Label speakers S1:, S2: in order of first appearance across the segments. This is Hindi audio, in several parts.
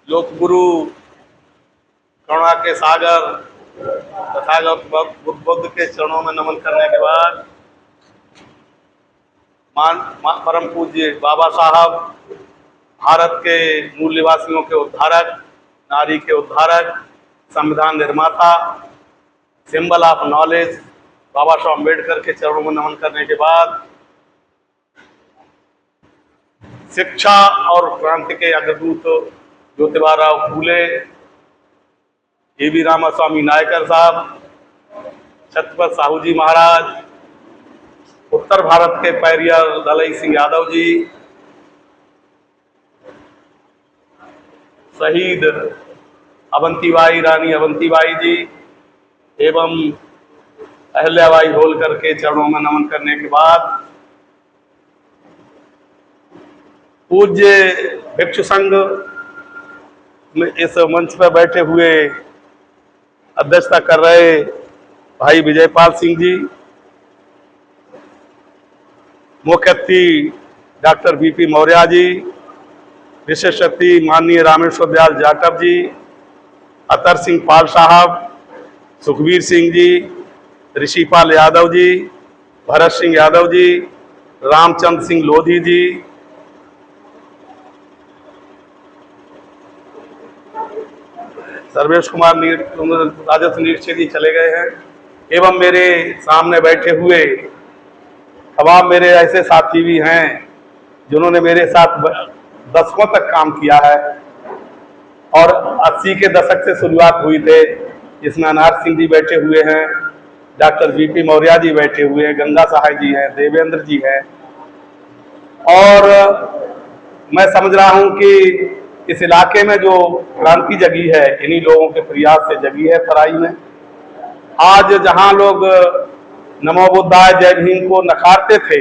S1: लोकगुरु करुणा के सागर तथागत बुद्ध के चरणों में नमन करने के बाद परम पूज्य बाबा साहब, भारत के मूल निवासियों के उद्धारक, नारी के उद्धारक, संविधान निर्माता, सिंबल ऑफ नॉलेज बाबा साहब अम्बेडकर के चरणों में नमन करने के बाद शिक्षा और क्रांति के अग्रदूत ज्योतिबा फूले, ए.वी. रामास्वामी नायकर साहब, छत्रपति साहू जी महाराज, उत्तर भारत के पैरियर दलाई सिंह यादव जी, शहीद अवंतीबाई रानी अवंतीबाई जी एवं अहिल्याबाई होलकर के चरणों में नमन करने के बाद पूज्य भिक्षु संघ में इस मंच पर बैठे हुए अध्यक्षता कर रहे भाई विजयपाल सिंह जी, मुख्य अतिथि डॉक्टर बीपी मौर्य जी, विशेष अतिथि माननीय रामेश्वर दयाल जाटव जी, अतर सिंह पाल साहब, सुखबीर सिंह जी, ऋषिपाल यादव जी, भरत सिंह यादव जी, रामचंद्र सिंह लोधी जी, सर्वेश कुमार राजस्व निरीक्षक जी चले गए हैं, एवं मेरे सामने बैठे हुए तमाम मेरे ऐसे साथी भी हैं जिन्होंने मेरे साथ दशकों तक काम किया है और 80 के दशक से शुरुआत हुई थे, जिसमें अनार सिंह जी बैठे हुए हैं, डॉक्टर बीपी मौर्य जी बैठे हुए हैं, गंगा सहाय जी हैं, देवेंद्र जी हैं। और मैं समझ रहा हूं कि इस इलाके में जो क्रांति जगी है इन्हीं लोगों के प्रयास से जगी है तराई में। आज जहां लोग नमो बुद्धाय जय भीम को नकारते थे,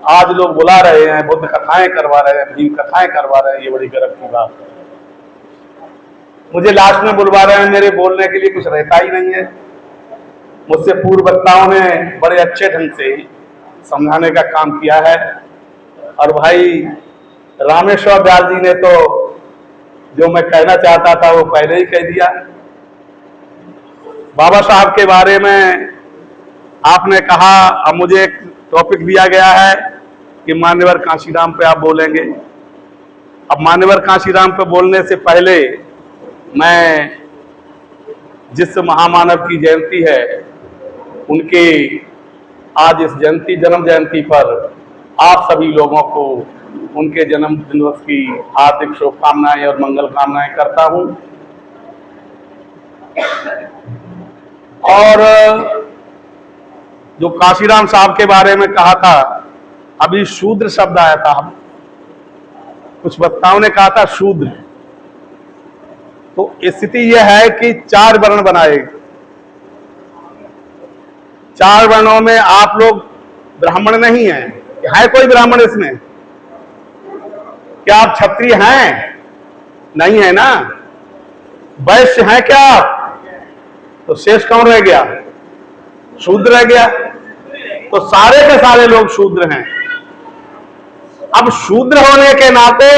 S1: आज लोग बुला रहे हैं, बुद्ध कथाएं करवा रहे हैं, भीम कथाएं करवा रहे हैं। ये बड़ी गर्व की बात है। मुझे लास्ट में बुलवा रहे हैं, मेरे बोलने के लिए कुछ रहता ही नहीं है। मुझसे पूर्व वक्ताओं ने बड़े अच्छे ढंग से समझाने का काम किया है और भाई रामेश्वर दयाल जी ने तो जो मैं कहना चाहता था वो पहले ही कह दिया। बाबा साहब के बारे में आपने कहा, अब मुझे एक टॉपिक दिया गया है कि मान्यवर कांशीराम पे आप बोलेंगे। अब मान्यवर कांशीराम पे बोलने से पहले मैं जिस महामानव की जयंती है उनके आज इस जन्म जयंती पर आप सभी लोगों को उनके जन्म दिवस की हार्दिक शुभकामनाएं और मंगल कामनाएं करता हूं। और जो कांशीराम साहब के बारे में कहा था, अभी शूद्र शब्द आया था, कुछ वक्ताओं ने कहा था शूद्र, तो स्थिति यह है कि 4 वर्ण बनाए, 4 वर्णों में आप लोग ब्राह्मण नहीं हैं। है कोई ब्राह्मण इसमें? क्या आप क्षत्रिय हैं? नहीं है ना। वैश्य हैं क्या आप? तो शेष कौन रह गया? शूद्र रह गया। तो सारे के सारे लोग शूद्र हैं। अब शूद्र होने के नाते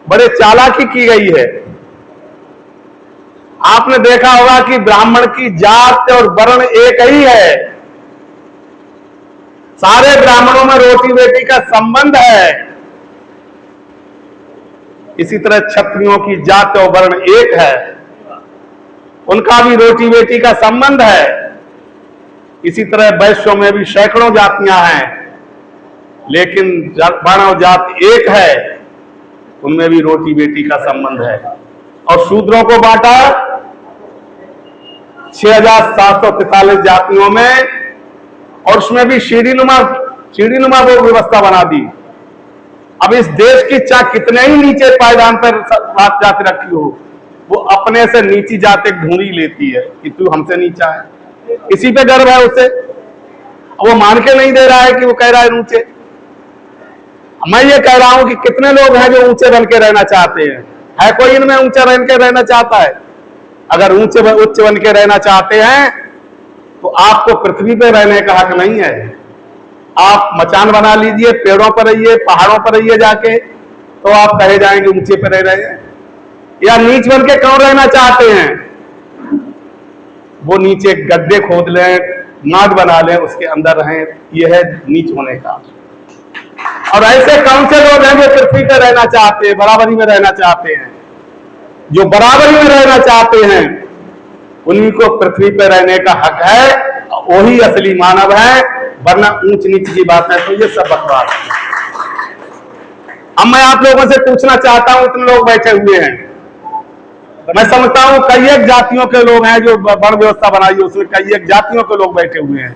S1: बड़े चालाकी की गई है। आपने देखा होगा कि ब्राह्मण की जात और वर्ण एक ही है, सारे ब्राह्मणों में रोटी बेटी का संबंध है। इसी तरह क्षत्रियों की जात और वर्ण एक है, उनका भी रोटी बेटी का संबंध है। इसी तरह वैश्यों में भी सैकड़ों जातियां हैं, लेकिन वर्ण और जात एक है, उनमें भी रोटी बेटी का संबंध है। और शूद्रों को बांटा 6743 जातियों में, और उसमें भी सीढ़ीनुमा वो व्यवस्था बना दी। अब इस देश की चाहे कितने ही नीचे पायदान पर बात जाति रखी हो, वो अपने से नीची जाति ढूंढ ही लेती है कि तू हमसे नीचा है। इसी पे गर्व है उसे, वो मान के नहीं दे रहा है कि वो कह रहा है ऊंचे। मैं ये कह रहा हूं कि कितने लोग हैं जो ऊंचे बन के रहना चाहते हैं? है कोई इनमें ऊंचा बन के रहना चाहता है? अगर उच्च बन के रहना चाहते हैं तो आपको पृथ्वी पे रहने का हक नहीं है। आप मचान बना लीजिए, पेड़ों पर रहिए, पहाड़ों पर रहिए जाके, तो आप कहे जाएंगे ऊंचे पे रह रहे हैं। या नीच बन के कौन रहना चाहते हैं? वो नीचे गड्ढे खोद लें, नाद बना लें, उसके अंदर रहें, यह है नीच होने का। और ऐसे कौन से लोग हैं जो पृथ्वी पर रहना चाहते हैं, बराबरी में रहना चाहते हैं? जो बराबरी में रहना चाहते हैं उन्हीं को पृथ्वी पर रहने का हक है, वही असली मानव है, वरना ऊंच नीच की बात है तो ये सब बकवास है। अब मैं आप लोगों से पूछना चाहता हूं, इतने लोग बैठे हुए हैं, मैं समझता हूं कई एक जातियों के लोग हैं जो वर्ण व्यवस्था बनाई, उसमें कई एक जातियों के लोग बैठे हुए हैं।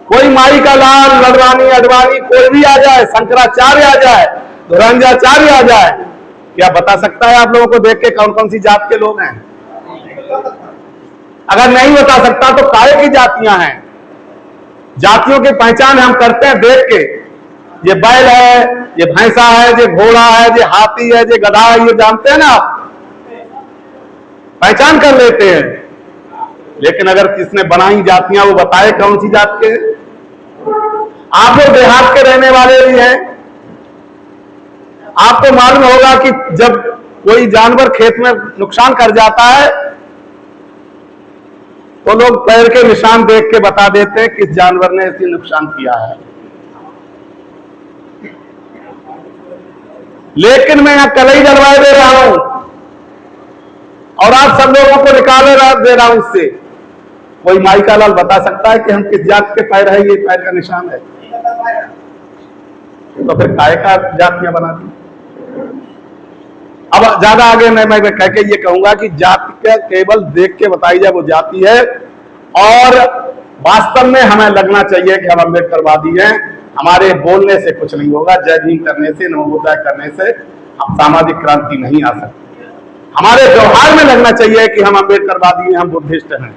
S1: कोई माई का लाल, लड़वानी, अडवाणी, कोई भी आ जाए, शंकराचार्य आ जाए, धुरंजाचार्य आ जाए, क्या बता सकता है आप लोगों को देख के कौन कौन सी जात के लोग हैं? अगर नहीं बता सकता तो काहे की जातियां हैं? जातियों की पहचान हम करते हैं देख के, ये बैल है, ये भैंसा है, ये घोड़ा है, ये हाथी है, ये गधा है, ये जानते हैं ना आप, पहचान कर लेते हैं। लेकिन अगर किसने बनाई जातियां, वो बताए कौन सी जात के? आप लोग देहात के रहने वाले भी हैं, आपको मालूम होगा कि जब कोई जानवर खेत में नुकसान कर जाता है तो लोग पैर के निशान देख के बता देते हैं किस जानवर ने इसे नुकसान किया है। लेकिन मैं यहां कलई जलवाए दे रहा हूं और आप सब लोगों को निकाले दे रहा हूं इससे। कोई माई का लाल बता सकता है कि हम किस जात के पैर है, ये पैर का निशान है? तो फिर काय का जातियां बना दी। अब ज्यादा आगे मैं कह के ये कहूंगा कि जाति का केवल देख के बताई जाए वो जाति है, और वास्तव में हमें लगना चाहिए कि हम अम्बेडकरवादी हैं। हमारे बोलने से कुछ नहीं होगा, जय भीम करने से, नमो बुद्धाय करने से हम सामाजिक क्रांति नहीं आ सकती। हमारे व्यवहार में लगना चाहिए कि हम अम्बेडकरवादी हैं, हम बुद्धिस्ट हैं।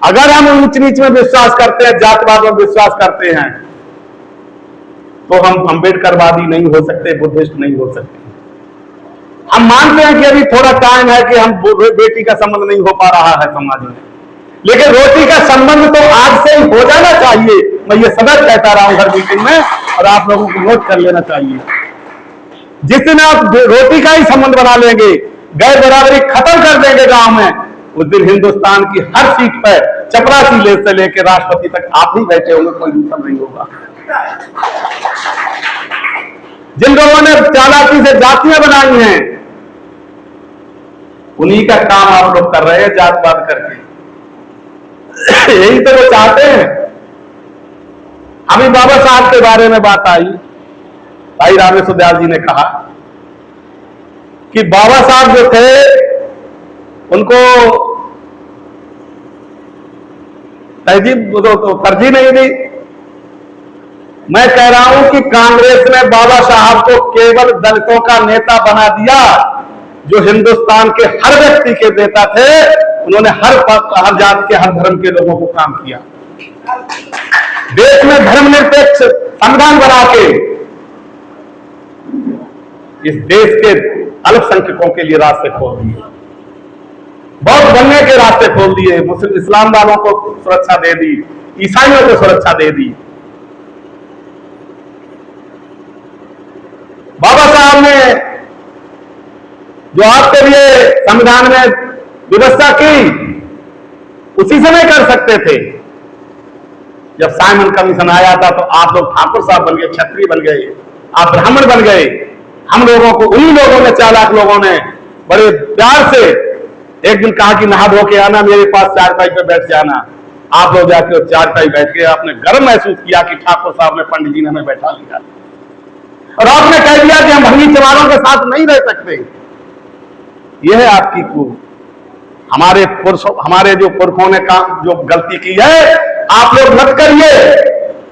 S1: अगर हम ऊंच नीच में विश्वास करते हैं, जातवाद में विश्वास करते हैं, तो हम अम्बेडकरवादी नहीं हो सकते, बुद्धिस्ट नहीं हो सकते। हम मानते हैं कि अभी थोड़ा टाइम है कि हम बेटी का संबंध नहीं हो पा रहा है समाज में, लेकिन रोटी का संबंध तो आज से ही हो जाना चाहिए। मैं ये सदैव कहता रहा हूं हर मीटिंग में, और आप लोगों को नोट कर लेना चाहिए। जिस दिन आप रोटी का ही संबंध बना लेंगे, गैर बराबरी खत्म कर देंगे गांव में, उस दिन हिंदुस्तान की हर सीट पर चपरासी से लेकर राष्ट्रपति तक आप ही बैठे होंगे, कोई दूसरा नहीं होगा। जिन लोगों ने चालाकी से जातियां बनाई हैं, उन्हीं का काम आप लोग कर रहे हैं जातवाद करके। यही तो वो चाहते हैं। अभी बाबा साहब के बारे में बात आई, भाई रामेश्वर दयाल जी ने कहा कि बाबा साहब जो थे उनको तहजीब तो तरजीह नहीं दी। मैं कह रहा हूं कि कांग्रेस ने बाबा साहब को केवल दलितों का नेता बना दिया, जो हिंदुस्तान के हर व्यक्ति के नेता थे। उन्होंने हर जात के, हर धर्म के लोगों को काम किया। देश में धर्मनिरपेक्ष संविधान बना के इस देश के अल्पसंख्यकों के लिए रास्ते खोल दिए, बौद्ध बनने के रास्ते खोल दिए, मुस्लिम इस्लाम वालों को सुरक्षा दे दी, ईसाइयों को सुरक्षा दे दी। बाबा साहब ने जो आपके लिए संविधान में व्यवस्था की, उसी समय कर सकते थे। जब साइमन कमीशन आया था तो आप लोग ठाकुर साहब बन गए, क्षत्रिय बन गए, आप ब्राह्मण बन गए। हम लोगों को, उन्हीं लोगों ने, चालाक लोगों ने बड़े प्यार से एक दिन कहा कि नहा धो के आना, मेरे पास चारपाई पे बैठ जाना। आप लोग जाके चारपाई बैठ गए, आपने गर्व महसूस किया कि ठाकुर साहब ने, पंडित जी ने हमें बैठा लिया, और आपने कह दिया कि हम भंगी चमारों के साथ नहीं रह सकते। यह है आपकी खूब। हमारे जो पुरखों ने काम, जो गलती की है, आप लोग मत करिए।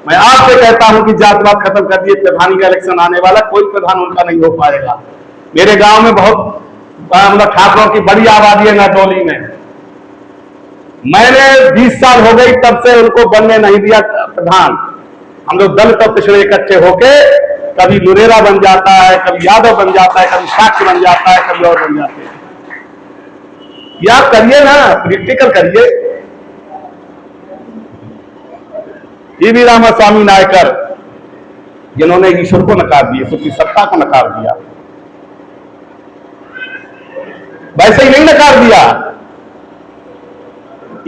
S1: मैं आपसे कहता हूं कि जातवाद खत्म कर दिए। प्रधानी का इलेक्शन आने वाला, कोई प्रधान उनका नहीं हो पाएगा। मेरे गांव में बहुत मतलब ठाकुरों की बड़ी आबादी है नाटोली में। मैंने 20 साल हो गई तब से उनको बनने नहीं दिया प्रधान। हम लोग दलित और पिछड़े इकट्ठे होके, कभी लुरेरा बन जाता है, कभी यादव बन जाता है, कभी शाक्य बन जाता है, कभी और बन जाते हैं। या करिए ना, प्रैक्टिकल करिए। ईवी रामास्वामी नायकर, जिन्होंने ईश्वर को नकार दिया, उसकी सत्ता को नकार दिया, वैसे ही नहीं नकार दिया।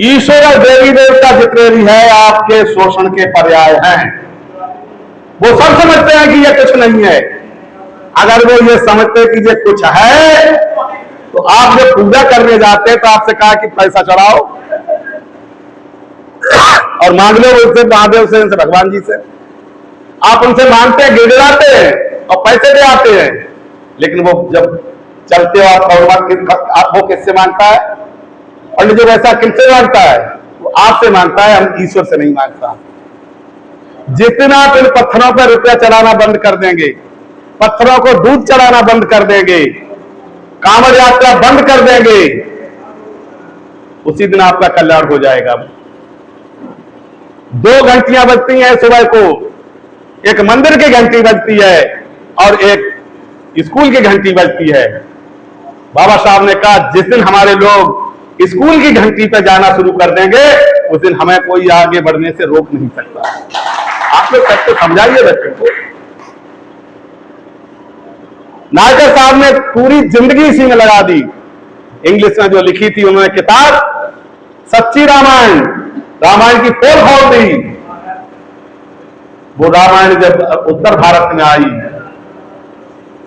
S1: ईश्वर और देवी देवता जितने भी है आपके शोषण के पर्याय हैं। वो सब समझते हैं कि ये कुछ नहीं है। अगर वो ये समझते कि ये कुछ है तो आप जब पूजा करने जाते हैं तो आपसे कहा कि पैसा चढ़ाओ और मांग लो उनसे, महादेव से, उनसे, भगवान जी से। आप उनसे मांगते हैं, गिड़गिड़ाते हैं और पैसे दे आते हैं, लेकिन वो जब चलते हो आप वो किससे मांगता है? और जो वैसा किससे मांगता है? वो आपसे मांगता है, हम ईश्वर से नहीं मांगता। जितना आप इन पत्थरों पर रुपया चढ़ाना बंद कर देंगे, पत्थरों को दूध चढ़ाना बंद कर देंगे, कांवड़ यात्रा बंद कर देंगे, उसी दिन आपका कल्याण हो जाएगा। 2 घंटियां बजती हैं सुबह को, एक मंदिर की घंटी बजती है और एक स्कूल की घंटी बजती है। बाबा साहब ने कहा जिस दिन हमारे लोग स्कूल की घंटी पर जाना शुरू कर देंगे उस दिन हमें कोई आगे बढ़ने से रोक नहीं सकता। आप लोग सबको समझाइए बच्चों को। नायकर साहब ने पूरी जिंदगी इसी में लगा दी। इंग्लिश में जो लिखी थी उन्होंने किताब सच्ची रामायण, रामायण की पोल खोल दी। वो रामायण जब उत्तर भारत में आई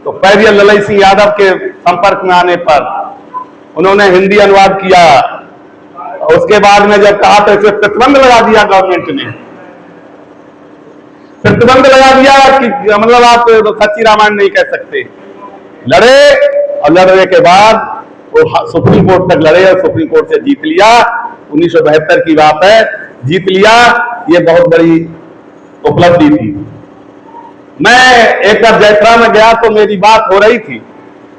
S1: तो पेरियल ललई सिंह यादव के संपर्क में आने पर उन्होंने हिंदी अनुवाद किया। उसके बाद में जब कहा तो इसे प्रतिबंध लगा दिया गवर्नमेंट ने, प्रतिबंध लगा दिया कि मतलब आप सच्ची रामायण नहीं कह सकते। लड़े और लड़ने के बाद वो सुप्रीम कोर्ट तक लड़े और सुप्रीम कोर्ट से जीत लिया। 1972 की बात है, जीत लिया। ये बहुत बड़ी उपलब्धि थी। मैं एक बार जयपुरा में गया तो मेरी बात हो रही थी,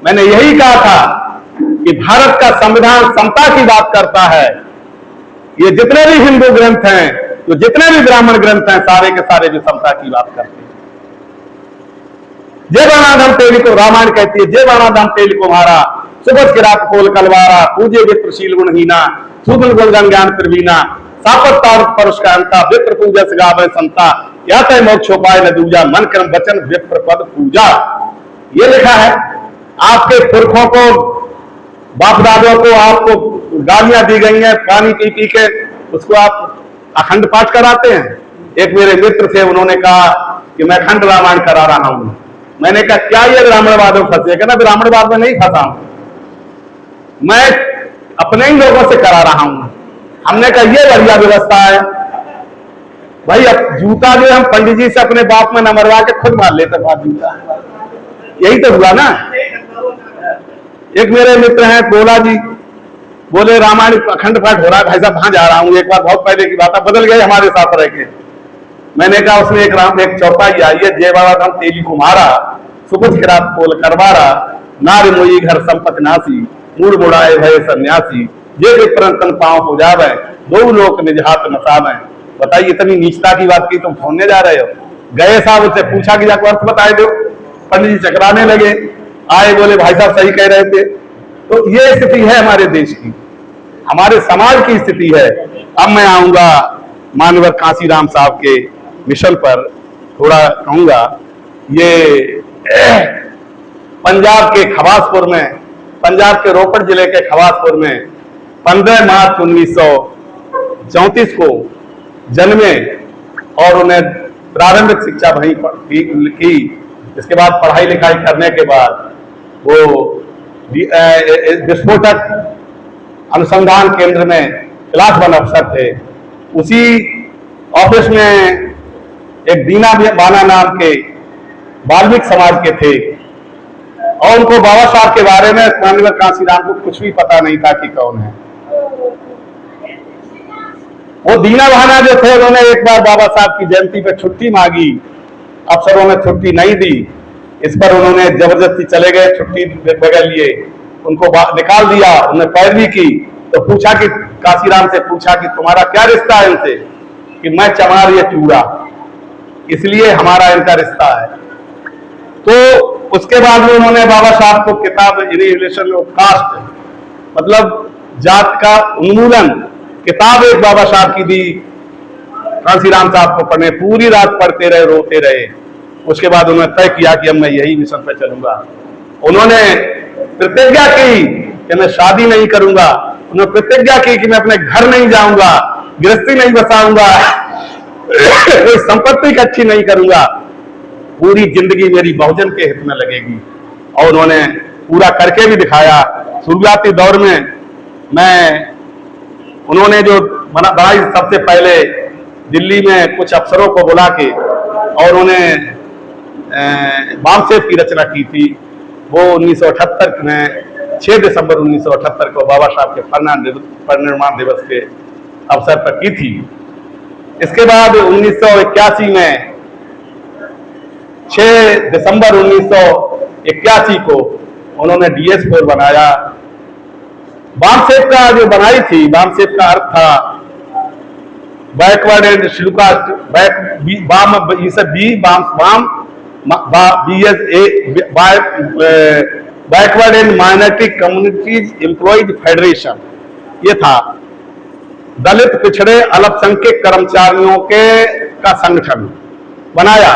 S1: मैंने यही कहा था कि भारत का संविधान समता की बात करता है। ये जितने भी हिंदू ग्रंथ हैं, तो जितने भी ब्राह्मण ग्रंथ हैं, सारे के सारे भी समता की बात करते हैं। जय वर्णाधम तेली को रामायण कहती है, जय वर्णाधम तेली को मारा, सुबह की रात कोल कलवारा, पूजे विप्रशील गुणहीना, सूदन गुणगन ज्ञान प्रवीणा, सापत तारक परुष का अंता, विप्र पूजा सगावे संता, या तय मोक्षोपाय न दूजा, मन कर्म वचन विप्र पद पूजा। ये लिखा है। आपके पुरखों को, बाप दादों को आपको गालियां दी गई हैं, पानी पी पी के उसको आप अखंड पाठ कराते हैं। एक मेरे मित्र थे, उन्होंने कहा कि मैं अखंड रामायण करा रहा हूं। मैंने कहा क्या ये ब्राह्मणवाद में फंसे? कहना ब्राह्मणवाद में नहीं फंसा हूं, मैं अपने ही लोगों से करा रहा हूं। हमने कहा ये बढ़िया व्यवस्था है भाई। अब जूता जो हम पंडित जी से अपने बाप में न मरवा के खुद मार लेते बात जूता, यही तो हुआ ना। एक मेरे मित्र हैं बोला जी, बोले रामायण अखंड पाठ हो रहा है, भाई साहब कहां जा रहा हूं? एक बार बहुत पहले की बात है, बदल गए हमारे साथ रह के। मैंने कहा उसने एक चौपाई आई है, जय बाबा धाम तेली को मारा, सुबह की रात पोल करवारा, नारी मोई घर संपत नासी, मूड मुड़ाए भय सन्यासी, जे विप्रंतन पांव हो जावे, दो लोक निज हाथ नसावे। बताइए इतनी नीचता की बात की तुम छोड़ने जा रहे हो। गए साहब उससे पूछा कि जाकर अर्थ बताए दो, पंडित जी चकराने लगे। आए बोले भाई साहब सही कह रहे थे। तो ये स्थिति है हमारे देश की, हमारे समाज की स्थिति है। अब मैं आऊंगा मानवर कांसीराम साहब के मिशन पर, थोड़ा कहूंगा। ये पंजाब के खवासपुर में, पंजाब के रोपड़ जिले के खवासपुर में 15 मार्च 1934 को जन्मे और उन्हें प्रारंभिक शिक्षा वहीं की। इसके बाद पढ़ाई लिखाई करने के बाद वो विस्फोटक अनुसंधान केंद्र में क्लास 1 अफसर थे। उसी ऑफिस में एक दीना बाना नाम के वाल्मीकि समाज के थे और उनको बाबा साहब के बारे में माननीय कांसीराम को कुछ भी पता नहीं था कि कौन है। वो दीना बहाना जो थे, उन्होंने एक बार बाबा साहब की जयंती पे छुट्टी मांगी, अफसरों ने छुट्टी नहीं दी। इस पर उन्होंने जबरदस्ती चले गए छुट्टी बगैर लिए, उनको निकाल दिया। उन्होंने पैरवी की तो पूछा कि कांसीराम से पूछा कि तुम्हारा क्या रिश्ता है इनसे? कि मैं चमार ये चूड़ा, इसलिए हमारा इनका रिश्ता है। तो उसके बाद में उन्होंने बाबा साहब को किताब रिलेशन ऑफ कास्ट, मतलब जात का उन्मूलन, किताब एक बाबा साहब की दी कांसीराम साहब को पढ़ने। पूरी रात पढ़ते रहे, रोते रहे। उसके बाद उन्होंने तय किया कि अब मैं यही मिशन पर चलूंगा। उन्होंने प्रतिज्ञा की कि मैं शादी नहीं करूंगा, उन्होंने प्रतिज्ञा की कि मैं अपने घर नहीं जाऊंगा, गृहस्थी नहीं बसाऊंगा, कोई संपत्ति इकट्ठी नहीं करूंगा, पूरी जिंदगी मेरी बहुजन के हित में लगेगी। और उन्होंने पूरा करके भी दिखाया। शुरुआती दौर में उन्होंने जो बनाई, सबसे पहले दिल्ली में कुछ अफसरों को बुला के और उन्हें बामसेफ की रचना की थी। वो 1978 में 6 दिसंबर 1978 को बाबा साहब के परिनिर्वाण दिवस के अवसर पर की थी। इसके बाद 1981 में 6 दिसंबर 1981 को उन्होंने DS-4 बनाया। बामसेफ का जो बनाई थी, बामसेफ का अर्थ था backward and scheduled backward and minority communities employees federation. ये था दलित पिछड़े अल्पसंख्यक कर्मचारियों का संगठन बनाया।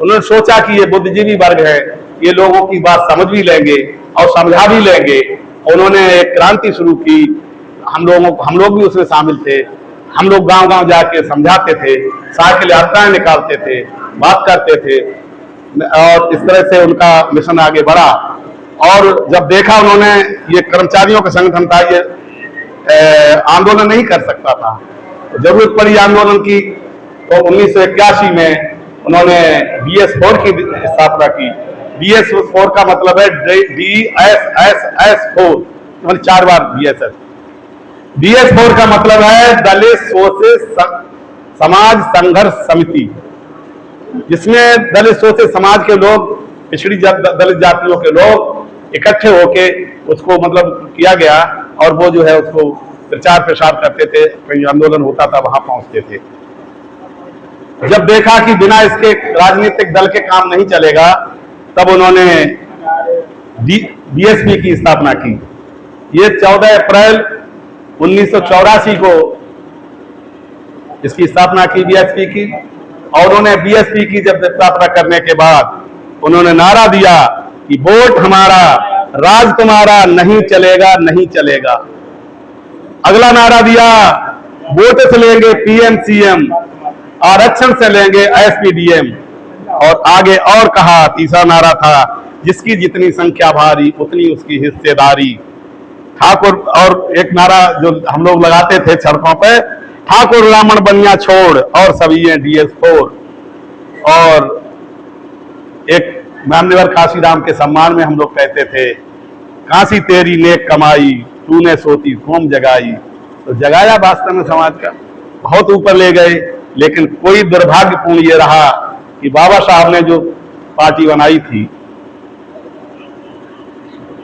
S1: उन्होंने सोचा कि ये बुद्धिजीवी वर्ग है, ये लोगों की बात समझ भी लेंगे और समझा भी लेंगे। उन्होंने एक क्रांति शुरू की। हम लोग भी उसमें शामिल थे। हम लोग गांव-गांव जाके समझाते थे, साइकिल यात्राएं निकालते थे, बात करते थे, और इस तरह से उनका मिशन आगे बढ़ा। और जब देखा उन्होंने ये कर्मचारियों का संगठन था, ये आंदोलन नहीं कर सकता था, जरूरत पड़ी आंदोलन की, तो 1981 में उन्होंने DS-4 की स्थापना की। DS-4 का मतलब है DSSS-4, मतलब 4 बार BSS। DS-4 का मतलब है दलित शोषित समाज संघर्ष समिति, जिसमें दलित शोषित समाज के लोग, पिछड़ी दलित जातियों के लोग इकट्ठे होके उसको मतलब किया गया, और वो जो है उसको प्रचार प्रसार करते थे। कहीं आंदोलन होता था वहां पहुंचते थे। जब देखा कि बिना इसके राजनीतिक दल के काम नहीं चलेगा, तब उन्होंने BSP की स्थापना की। ये 14 अप्रैल 1984 को इसकी स्थापना की BSP की। और उन्होंने BSP की जब स्थापना करने के बाद उन्होंने नारा दिया कि वोट हमारा, राज तुम्हारा, नहीं चलेगा, नहीं चलेगा। अगला नारा दिया, वोट से लेंगे PM CM, आरक्षण से लेंगे SPDM। और आगे और कहा, तीसरा नारा था, जिसकी जितनी संख्या भारी उतनी उसकी हिस्सेदारी। ठाकुर, और एक नारा जो हम लोग लगाते थे सड़कों पे, ठाकुर रामन बनिया छोड़ और सभी ये DS-4। और एक मान्यवर काशीराम के सम्मान में हम लोग कहते थे, काशी तेरी नेक कमाई, तूने सोती कौम जगाई। तो जगाया वास्तव में समाज का, बहुत ऊपर ले गए। लेकिन कोई दुर्भाग्यपूर्ण ये रहा कि बाबा साहब ने जो पार्टी बनाई थी,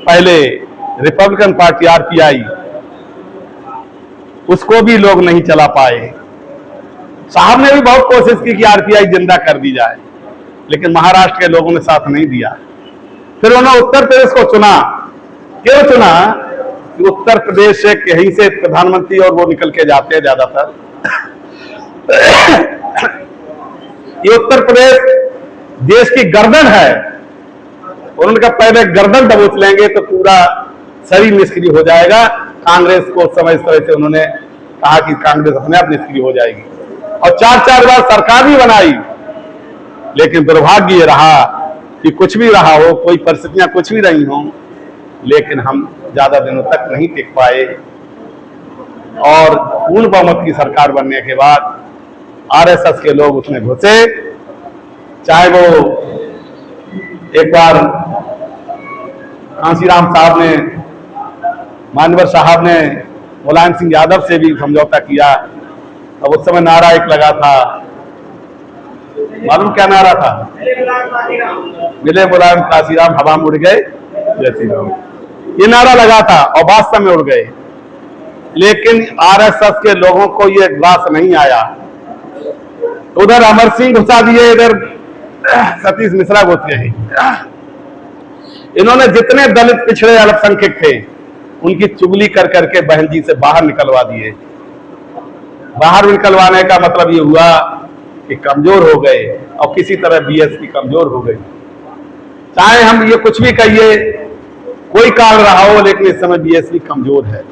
S1: पहले रिपब्लिकन पार्टी RPI, उसको भी लोग नहीं चला पाए। साहब ने भी बहुत कोशिश की कि RPI जिंदा कर दी जाए, लेकिन महाराष्ट्र के लोगों ने साथ नहीं दिया। फिर उन्होंने उत्तर प्रदेश को चुना। क्यों चुना? कि उत्तर प्रदेश से कहीं से प्रधानमंत्री और वो निकल के जाते हैं ज्यादातर। ये उत्तर प्रदेश देश की गर्दन है। उन्होंने कहा पहले गर्दन दबोच लेंगे तो पूरा शरीर निष्क्रिय हो जाएगा। कांग्रेस को उस समय इस तरह से उन्होंने कहा कि कांग्रेस अपने आप निष्क्रिय हो जाएगी, और 4-4 बार सरकार भी बनाई। लेकिन दुर्भाग्य ये रहा कि कुछ भी रहा हो, कोई परिस्थितियां कुछ भी रही हों, लेकिन हम ज्यादा दिनों तक नहीं टिक पाए। और पूर्ण बहुमत की सरकार बनने के बाद RSS के लोग उसमें घुसे। चाहे वो एक बार कांशीराम साहब ने, मानवर साहब ने मुलायम सिंह यादव से भी समझौता किया। अब उस समय नारा एक लगा था, मालूम क्या नारा था? मिले मुलायम काशीराम, हवा में उड़ गए जय श्री राम। ये नारा लगा था और वास्तव में उड़ गए। लेकिन RSS के लोगों को ये ग्रास नहीं आया। उधर अमर सिंह घुसा दिए, इधर सतीश मिश्रा घुस गए। इन्होंने जितने दलित पिछड़े अल्पसंख्यक थे उनकी चुगली कर करके बहन जी से बाहर निकलवा दिए। बाहर निकलवाने का मतलब ये हुआ कि कमजोर हो गए, और किसी तरह BSP कमजोर हो गई। चाहे हम ये कुछ भी कहिए, कोई कारण रहा हो, लेकिन इस समय बीएसपी कमजोर है।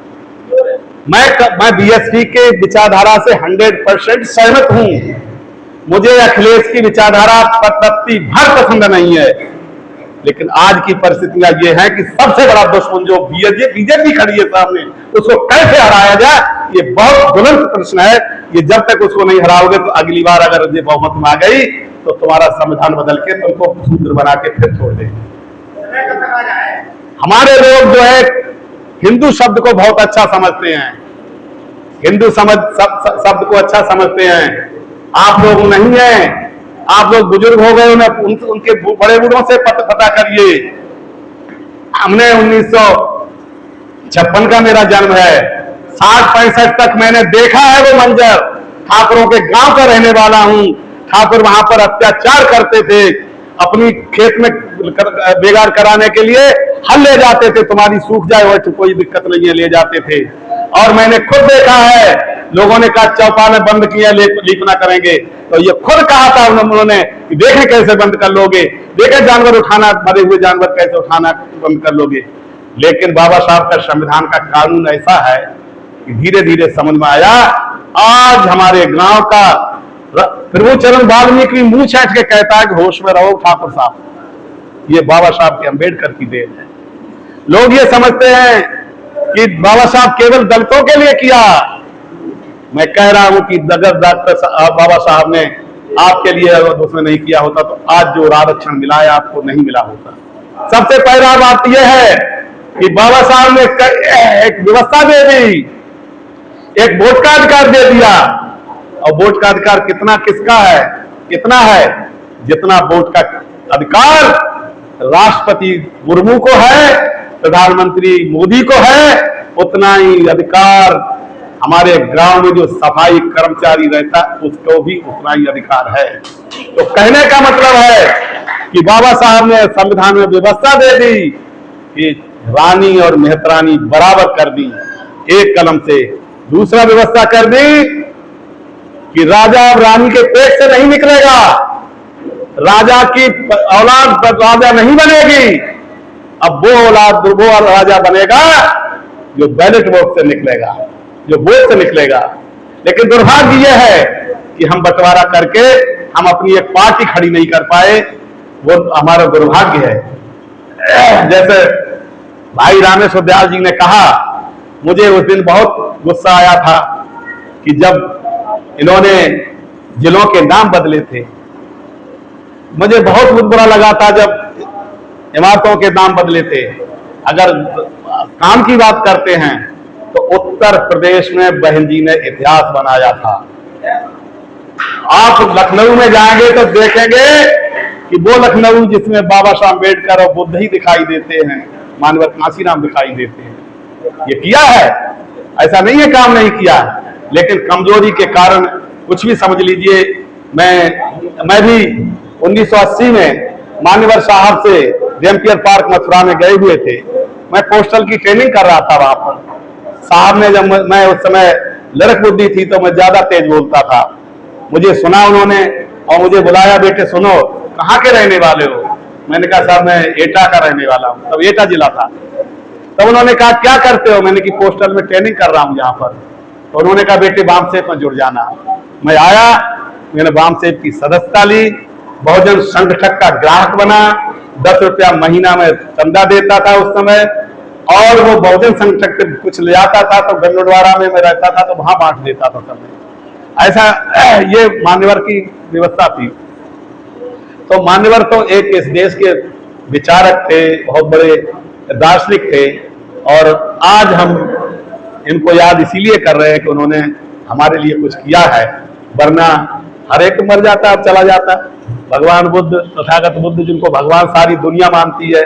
S1: मैं बीएसपी के विचारधारा से 100% सहमत हूं। मुझे अखिलेश की विचारधारा पत्ती भर पसंद नहीं है, लेकिन आज की परिस्थितियां ये हैं कि सबसे बड़ा दुश्मन जो बीजेपी खड़ी है सामने, उसको कैसे हराया जाए, ये बहुत ज्वलंत प्रश्न है। ये जब तक उसको नहीं हराओगे तो अगली बार अगर ये बहुमत में आ गई तो तुम्हारा संविधान बदल के तुमको शूद्र बना के फिर छोड़ देंगे। हमारे लोग जो है हिंदू शब्द को बहुत अच्छा समझते हैं, हिंदू शब्द को अच्छा समझते हैं। आप लोग नहीं हैं, आप लोग बुजुर्ग हो गए, उनके बड़े बूढ़ों से पता करिए। हमने 1956 का मेरा जन्म है, 60-65 तक मैंने देखा है वो मंजर। ठाकुरों के गांव का रहने वाला हूं। ठाकुर वहां पर अत्याचार करते थे, अपनी खेत में बेगार कराने के लिए हल ले जाते थे, तुम्हारी सूख जाए वो तो कोई दिक्कत नहीं है, ले जाते थे। और मैंने खुद देखा है, लोगों ने कहा चौपाने बंद किया, लीपना करेंगे, तो ये खुद कहा था उन्होंने कि देखें कैसे बंद कर लोगे, देखें जानवर उठाना, मरे हुए जानवर कैसे उठाना बंद कर लोगे। लेकिन बाबा साहब का संविधान का कानून ऐसा है कि धीरे धीरे समझ में आया। आज हमारे गांव का प्रभुचरण वाल्मीकि मुंह छाट के कहता है कि होश में रहो ठाकुर साहब, ये बाबा साहब के अम्बेडकर की देन है। लोग ये समझते हैं कि बाबा साहब केवल दलितों के लिए किया। मैं कह रहा हूं कि अगर डॉक्टर बाबा साहब ने आपके लिए अगर उसने नहीं किया होता तो आज जो आरक्षण मिला है आपको नहीं मिला होता। सबसे पहला बात यह है कि बाबा साहब ने एक व्यवस्था दे दी, एक वोट का अधिकार दे दिया। और वोट का अधिकार कितना किसका है? कितना है? जितना वोट का अधिकार राष्ट्रपति मुर्मू को है, प्रधानमंत्री मोदी को है, उतना ही अधिकार हमारे गांव में जो सफाई कर्मचारी रहता है उसको भी उतना ही अधिकार है। तो कहने का मतलब है कि बाबा साहब ने संविधान में व्यवस्था दे दी कि रानी और मेहतरानी बराबर कर दी एक कलम से। दूसरा व्यवस्था कर दी कि राजा अब रानी के पेट से नहीं निकलेगा, राजा की औलाद राजा नहीं बनेगी, अब वो औलाद वो राजा बनेगा जो बैलेट वोट से निकलेगा, जो वोट से निकलेगा। लेकिन दुर्भाग्य यह है कि हम बंटवारा करके हम अपनी एक पार्टी खड़ी नहीं कर पाए, वो हमारा दुर्भाग्य है। जैसे भाई रामेश्वर दयाल जी ने कहा, मुझे उस दिन बहुत गुस्सा आया था कि जब इन्होंने जिलों के नाम बदले थे। मुझे बहुत बुरा लगा था जब इमारतों के नाम बदले थे। अगर काम की बात करते हैं तो उत्तर प्रदेश में बहन जी ने इतिहास बनाया था। आप लखनऊ में जाएंगे तो देखेंगे कि वो लखनऊ जिसमें बाबा साहब अम्बेडकर और बुद्ध ही दिखाई देते हैं, मानवर कांसीराम दिखाई देते हैं। ये किया है, ऐसा नहीं है काम नहीं किया, लेकिन कमजोरी के कारण कुछ भी समझ लीजिए। मैं भी 1980 में मान्यवर साहब से जैम्पियर पार्क मथुरा में गए हुए थे। मैं पोस्टल की ट्रेनिंग कर रहा था वहां पर। साहब ने जब मैं उस समय लड़क बुद्धि थी तो मैं ज्यादा तेज बोलता था। मुझे सुना उन्होंने और मुझे बुलाया, बेटे सुनो, कहाँ के रहने वाले हो? मैंने कहा साहब मैं एटा का रहने वाला हूँ, तब एटा जिला था। तब उन्होंने कहा क्या करते हो? मैंने कि पोस्टल में ट्रेनिंग कर रहा हूँ यहाँ पर। तो उन्होंने कहा बेटे वामसेप में जुड़ जाना। मैं आया, मैंने वामसेप की सदस्यता ली, बहुजन संगठक का ग्राहक बना, 10 रुपया महीना में चंदा देता था उस समय, और वो बहुजन संगठक कुछ ले आता था तो गंगड़वाड़ा में मैं रहता था तो वहां बांट देता था समय। ऐसा ये मान्यवर की व्यवस्था थी। तो मान्यवर तो एक इस देश के विचारक थे, बहुत बड़े दार्शनिक थे, और आज हम इनको याद इसीलिए कर रहे हैं कि उन्होंने हमारे लिए कुछ किया है, वरना हर एक मर जाता अब चला जाता। भगवान बुद्ध, तथागत बुद्ध, जिनको भगवान सारी दुनिया मानती है,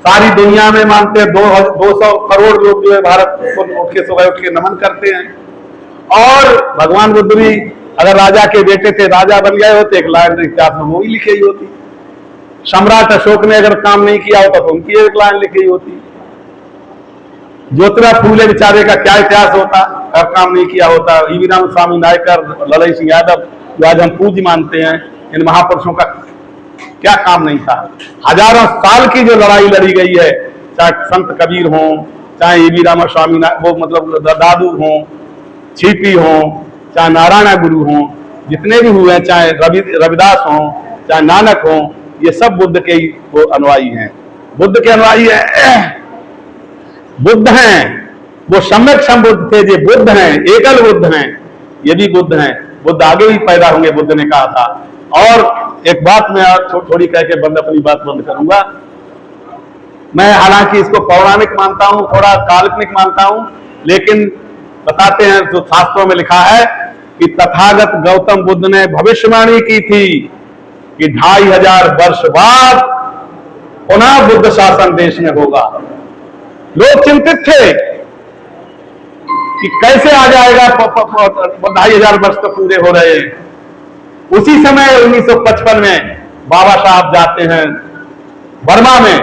S1: सारी दुनिया में मानते हैं, 200 करोड़ लोग जो है भारत को उठ के सुबह उठ के नमन करते हैं। और भगवान बुद्ध भी अगर राजा के बेटे थे, राजा बन गए होते, एक लाइन इतिहास में वो ही लिखी ही होती। सम्राट अशोक ने अगर काम नहीं किया होता तो उनकी एक लाइन लिखी होती। ज्योतिराव फूले बेचारे का क्या इतिहास होता अगर काम नहीं किया होता। ईवी राम स्वामी नायकर, ललन सिंह यादव, जो आज हम पूज्य मानते हैं, इन महापुरुषों का क्या काम नहीं था। हजारों साल की जो लड़ाई लड़ी गई है, चाहे संत कबीर हों, चाहे ईवी रामा स्वामी वो मतलब दादू हों, छिपी हों, चाहे नारायण गुरु हों, जितने भी हुए, चाहे रविदास हों, चाहे नानक हों, ये सब बुद्ध के ही वो अनुयायी हैं, बुद्ध के अनुयायी हैं। बुद्ध हैं वो सम्यक संबुद्ध थे, ये बुद्ध हैं, एकल बुद्ध हैं, ये भी बुद्ध हैं। बुद्ध आगे भी पैदा होंगे, बुद्ध ने कहा था। और एक बात मैं थोड़ी कह के अपनी बात बंद करूंगा। मैं हालांकि इसको पौराणिक मानता हूं, थोड़ा काल्पनिक मानता हूं, लेकिन बताते हैं जो शास्त्रों में लिखा है कि तथागत गौतम बुद्ध ने भविष्यवाणी की थी कि 2500 वर्ष बाद पुनः बुद्ध शासन देश में होगा। लोग चिंतित थे कि कैसे आ जाएगा, 2500 वर्ष तो पूरे हो रहे हैं। उसी समय 1955 में बाबा साहब जाते हैं बर्मा में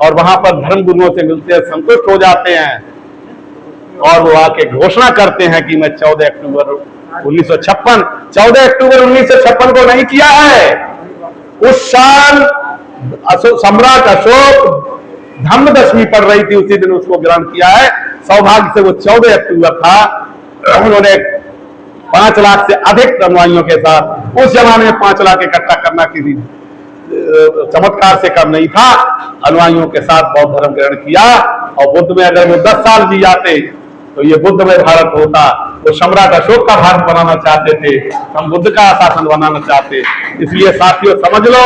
S1: और वहां पर धर्म गुरुओं से मिलते हैं, संतुष्ट हो जाते हैं और वो आके घोषणा करते हैं कि मैं 14 अक्टूबर 1956 को नहीं किया है। उस साल सम्राट अशोक धम्मदशमी पड़ रही थी, उसी दिन उसको ग्रहण किया है। सौभाग्य से वो 14 अक्टूबर था। उन्होंने 5 लाख से अधिक अनुयायियों के साथ, उस जमाने में 5 लाख इकट्ठा करना किसी चमत्कार से कम नहीं था, अनुयायियों के साथ बौद्ध धर्म ग्रहण किया। और बुद्ध में अगर वो 10 साल जी जाते तो ये बुद्ध में भारत होता। वो सम्राट अशोक का भारत बनाना चाहते थे, हम बुद्ध का शासन बनाना चाहते। इसलिए साथियों समझ लो,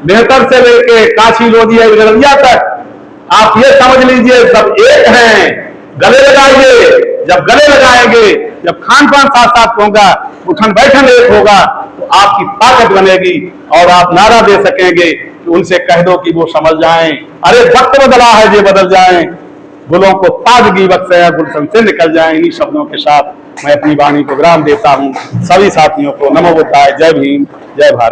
S1: बेहतर से लेके काशी लोधिया गलंदिया तक आप ये समझ लीजिए सब एक हैं। गले लगाइए, जब गले लगाएंगे, जब खान पान साथ साथ होगा, उठन बैठन एक होगा, तो आपकी ताकत बनेगी और आप नारा दे सकेंगे कि उनसे कह दो कि वो समझ जाएं, अरे वक्त बदला है, ये बदल जाएं, गुलों को ताजगी बख्शे, गुलशन से निकल जाएं। इन्हीं शब्दों के साथ मैं अपनी वाणी को विराम देता हूं। सभी साथियों को नमो बुद्धाय, जय भीम, जय भारत।